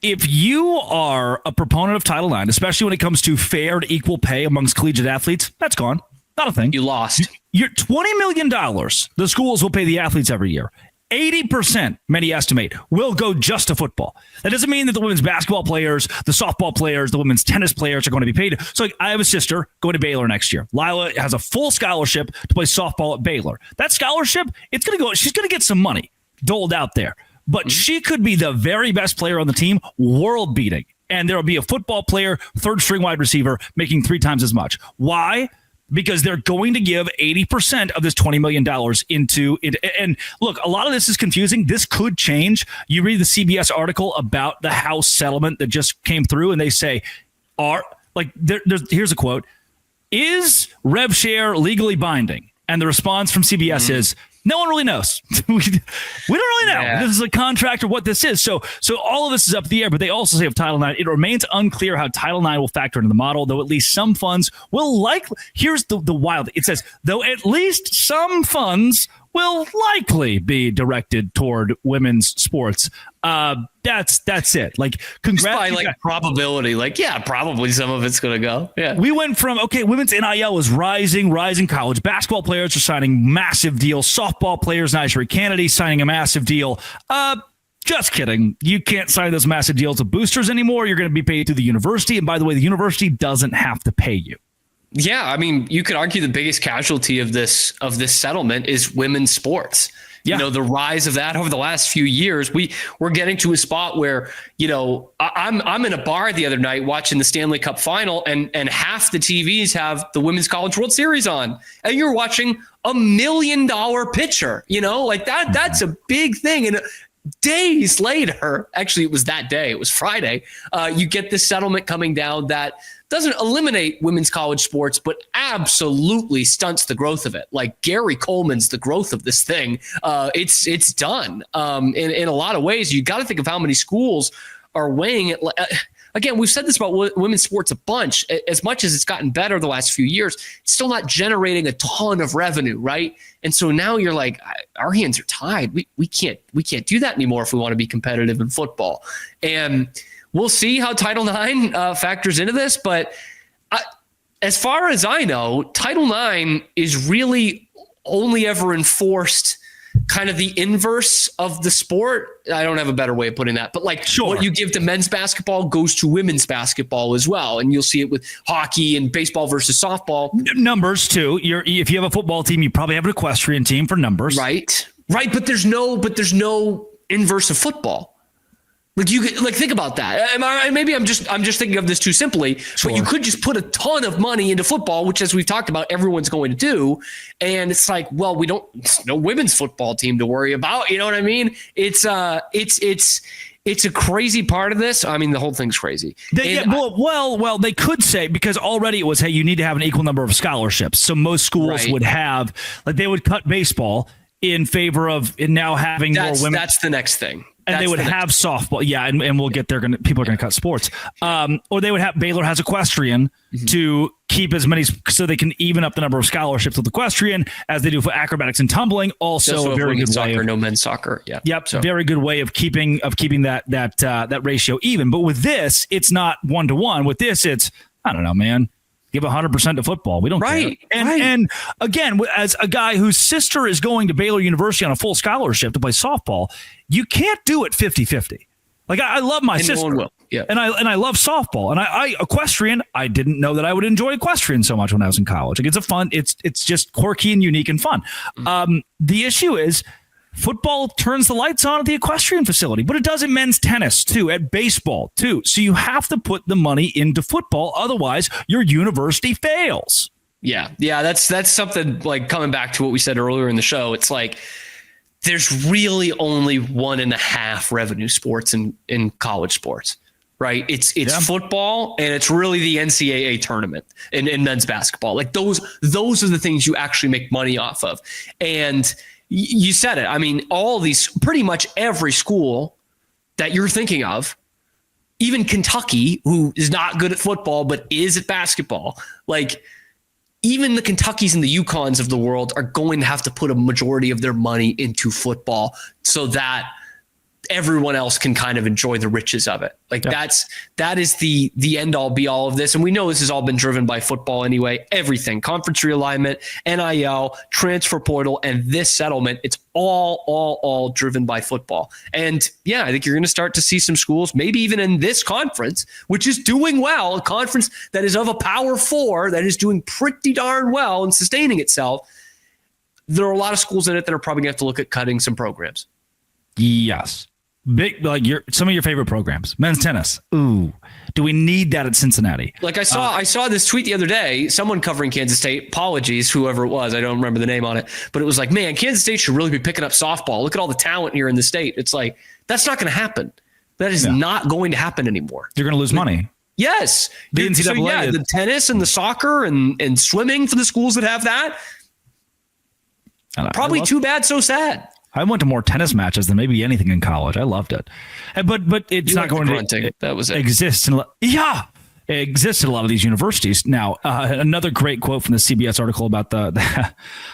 if you are a proponent of Title IX, especially when it comes to fair and equal pay amongst collegiate athletes, that's gone. Not a thing. You lost. You're $20 million. The schools will pay the athletes every year. 80%, many estimate, will go just to football. That doesn't mean that the women's basketball players, the softball players, the women's tennis players are going to be paid. So I have a sister going to Baylor next year. Lila has a full scholarship to play softball at Baylor. That scholarship, it's going to go. She's going to get some money doled out there. But she could be the very best player on the team, world beating. And there will be a football player, third string wide receiver, making 3 times as much. Why? Because they're going to give 80% of this $20 million into it. And look, a lot of this is confusing. This could change. You read the CBS article about the House settlement that just came through, and they say, here's a quote, is rev share legally binding? And the response from CBS is, no one really knows. we don't really know. Yeah. This is a contract or what this is. So all of this is up in the air, but they also say of Title IX, it remains unclear how Title IX will factor into the model, though at least some funds will likely, here's the wild, it says, though at least some funds will likely be directed toward women's sports. That's it. Like, congrats. By like probability, like, yeah, probably some of it's going to go. Yeah. We went from, women's NIL is rising college. Basketball players are signing massive deals. Softball players, Nigel Kennedy signing a massive deal. Just kidding. You can't sign those massive deals with boosters anymore. You're going to be paid through the university. And by the way, the university doesn't have to pay you. Yeah, I mean, you could argue the biggest casualty of this settlement is women's sports. Yeah. You know, the rise of that over the last few years, we're getting to a spot where, you know, I'm in a bar the other night watching the Stanley Cup final, and half the TVs have the Women's College World Series on, and you're watching $1 million pitcher. You know, like that. That's a big thing. And days later, actually, it was that day. It was Friday. You get this settlement coming down that doesn't eliminate women's college sports, but absolutely stunts the growth of it. Like Gary Coleman's the growth of this thing. It's done. In a lot of ways, you got to think of how many schools are weighing it. Again, we've said this about women's sports a bunch. As much as it's gotten better the last few years, it's still not generating a ton of revenue, right? And so now you're like, our hands are tied. We can't do that anymore if we want to be competitive in football. And we'll see how Title IX factors into this, but as far as I know, Title IX is really only ever enforced kind of the inverse of the sport. I don't have a better way of putting that, but like what you give to men's basketball goes to women's basketball as well. And you'll see it with hockey and baseball versus softball. Numbers too. If you have a football team, you probably have an equestrian team for numbers. Right. But there's no inverse of football. Like think about that. Maybe I'm just thinking of this too simply, but you could just put a ton of money into football, which, as we've talked about, everyone's going to do. And it's like, well, it's no women's football team to worry about. You know what I mean? It's a crazy part of this. I mean, the whole thing's crazy. They could say, because already it was, hey, you need to have an equal number of scholarships. So most schools would have, like, they would cut baseball in favor of now having more women. That's the next thing. And they would have softball. Yeah. And we'll get there. People are going to cut sports. Or they would have, Baylor has equestrian to keep as many, so they can even up the number of scholarships with equestrian as they do for acrobatics and tumbling. Also a very good way. No men's soccer. Yeah. Yep. So. Very good way of keeping that ratio even. But with this, it's not 1-to-1. With this, it's, I don't know, man. Give 100% to football. We don't care. And again, as a guy whose sister is going to Baylor University on a full scholarship to play softball, you can't do it 50-50. Like, I love my sister. Yeah. And I love softball. And I equestrian, I didn't know that I would enjoy equestrian so much when I was in college. Like, it's just quirky and unique and fun. The issue is, football turns the lights on at the equestrian facility, but it does in men's tennis too, at baseball too. So you have to put the money into football. Otherwise, your university fails. Yeah. That's something, like, coming back to what we said earlier in the show. It's like, there's really only 1.5 revenue sports in college sports, right? It's football, and it's really the NCAA tournament in men's basketball. Like, those are the things you actually make money off of. And you said it. I mean, all these, pretty much every school that you're thinking of, even Kentucky, who is not good at football but is at basketball, like, even the Kentuckys and the UConns of the world are going to have to put a majority of their money into football so that everyone else can kind of enjoy the riches of it. Like that is the end all be all of this. And we know this has all been driven by football anyway, everything, conference realignment, NIL, transfer portal, and this settlement. It's all driven by football. And yeah, I think you're going to start to see some schools, maybe even in this conference, which is doing well, a conference that is of a Power 4 that is doing pretty darn well and sustaining itself. There are a lot of schools in it that are probably going to have to look at cutting some programs. Yes. Big, like some of your favorite programs, men's tennis. Ooh, do we need that at Cincinnati? Like I saw this tweet the other day, someone covering Kansas State, apologies, whoever it was, I don't remember the name on it, but it was like, man, Kansas State should really be picking up softball. Look at all the talent here in the state. It's like, that's not going to happen. That is not going to happen anymore. You're going to lose money. Yes. The NCAA, the tennis and the soccer and swimming for the schools that have that. Probably too bad, so sad. I went to more tennis matches than maybe anything in college. I loved it, but it's not going to that was it. Exist. It exists at a lot of these universities now. Another great quote from the CBS article about the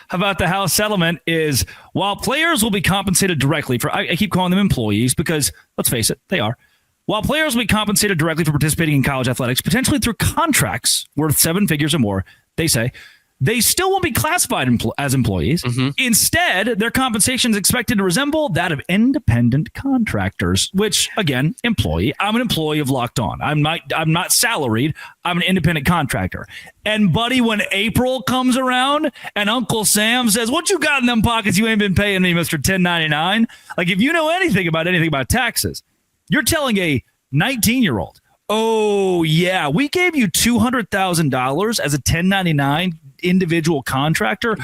about the House settlement is, while players will be compensated directly for, I keep calling them employees because let's face it, they are. While players will be compensated directly for participating in college athletics, potentially through contracts worth 7 figures or more, they say, they still won't be classified as employees. Mm-hmm. Instead, their compensation is expected to resemble that of independent contractors, which, again, employee. I'm an employee of Locked On. I'm not salaried. I'm an independent contractor. And, buddy, when April comes around and Uncle Sam says, what you got in them pockets you ain't been paying me, Mr. 1099? Like, if you know anything about taxes, you're telling a 19-year-old, oh, yeah, we gave you $200,000 as a 1099 individual contractor.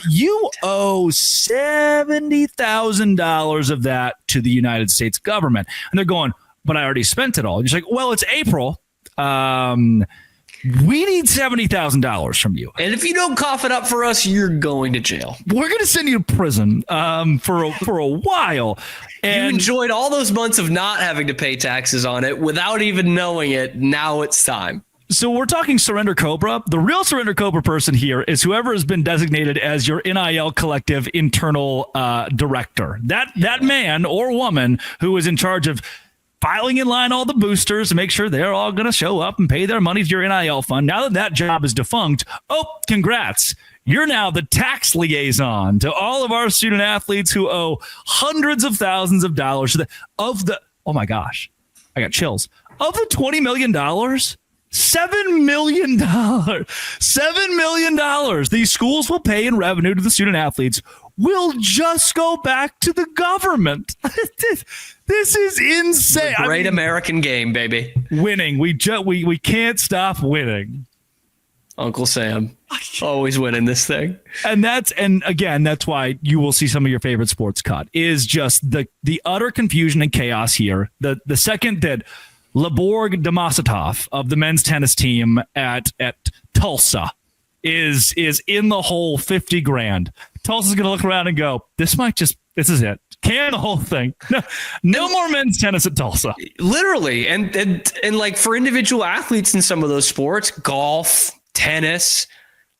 You owe $70,000 of that to the United States government. And they're going, but I already spent it all. And you're like, well, it's April. We need $70,000 from you. And if you don't cough it up for us, you're going to jail. We're going to send you to prison for a while. And you enjoyed all those months of not having to pay taxes on it without even knowing it. Now it's time. So we're talking Surrender Cobra. The real Surrender Cobra person here is whoever has been designated as your NIL collective internal director. That man or woman who is in charge of filing in line all the boosters to make sure they're all going to show up and pay their money to your NIL fund. Now that job is defunct, congrats. You're now the tax liaison to all of our student athletes who owe hundreds of thousands of dollars oh my gosh, I got chills. Of the $20 million, $7 million. $7 million these schools will pay in revenue to the student athletes will just go back to the government. This is insane. Great American game, baby. Winning. We can't stop winning. Uncle Sam always winning this thing. And again, that's why you will see some of your favorite sports cut is just the utter confusion and chaos here. The second that Laborg Damasatov of the men's tennis team at Tulsa is in the whole $50,000. Tulsa's going to look around and go, this is it. Can the whole thing. No more men's tennis at Tulsa. Literally. And like for individual athletes in some of those sports, golf, tennis,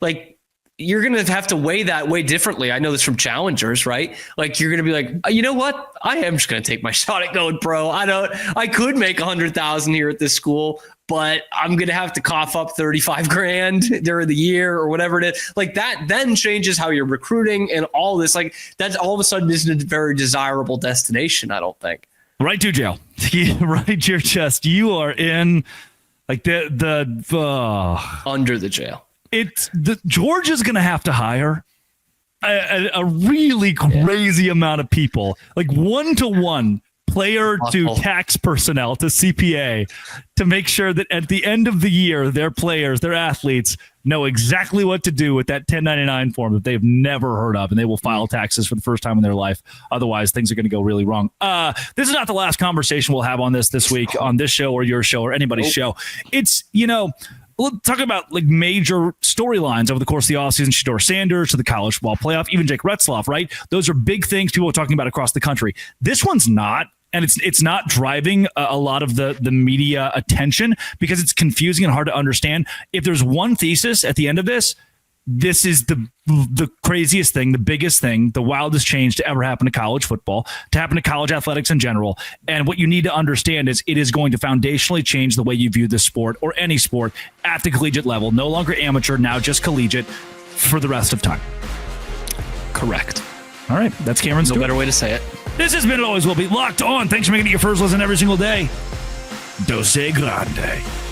like you're going to have to weigh that way differently. I know this from challengers, right? Like you're going to be like, you know what? I am just going to take my shot at going pro. I could make 100,000 here at this school, but I'm going to have to cough up 35,000 during the year or whatever it is. Like that then changes how you're recruiting and all this. Like that's all of a sudden isn't a very desirable destination, I don't think. Right to jail. Right to your chest. You are in like under the jail. Georgia's going to have to hire a really crazy amount of people, like 1-to-1 player to tax personnel to CPA, to make sure that at the end of the year, their players, their athletes know exactly what to do with that 1099 form that they've never heard of, and they will file taxes for the first time in their life. Otherwise, things are going to go really wrong. This is not the last conversation we'll have on this week on this show or your show or anybody's show. It's, we'll talk about like major storylines over the course of the offseason. Shedeur Sanders to the college football playoff, even Jake Retzloff, right? Those are big things people are talking about across the country. This one's not. And it's not driving a lot of the media attention because it's confusing and hard to understand. If there's one thesis at the end of this, this is the craziest thing, the biggest thing, the wildest change to ever happen to college football, to happen to college athletics in general. And what you need to understand is it is going to foundationally change the way you view this sport or any sport at the collegiate level. No longer amateur, now just collegiate for the rest of time. Correct. All right. That's Cameron Stewart. No better way to say it. This has been It Always Will Be Locked On. Thanks for making it your first listen every single day. Dose Grande.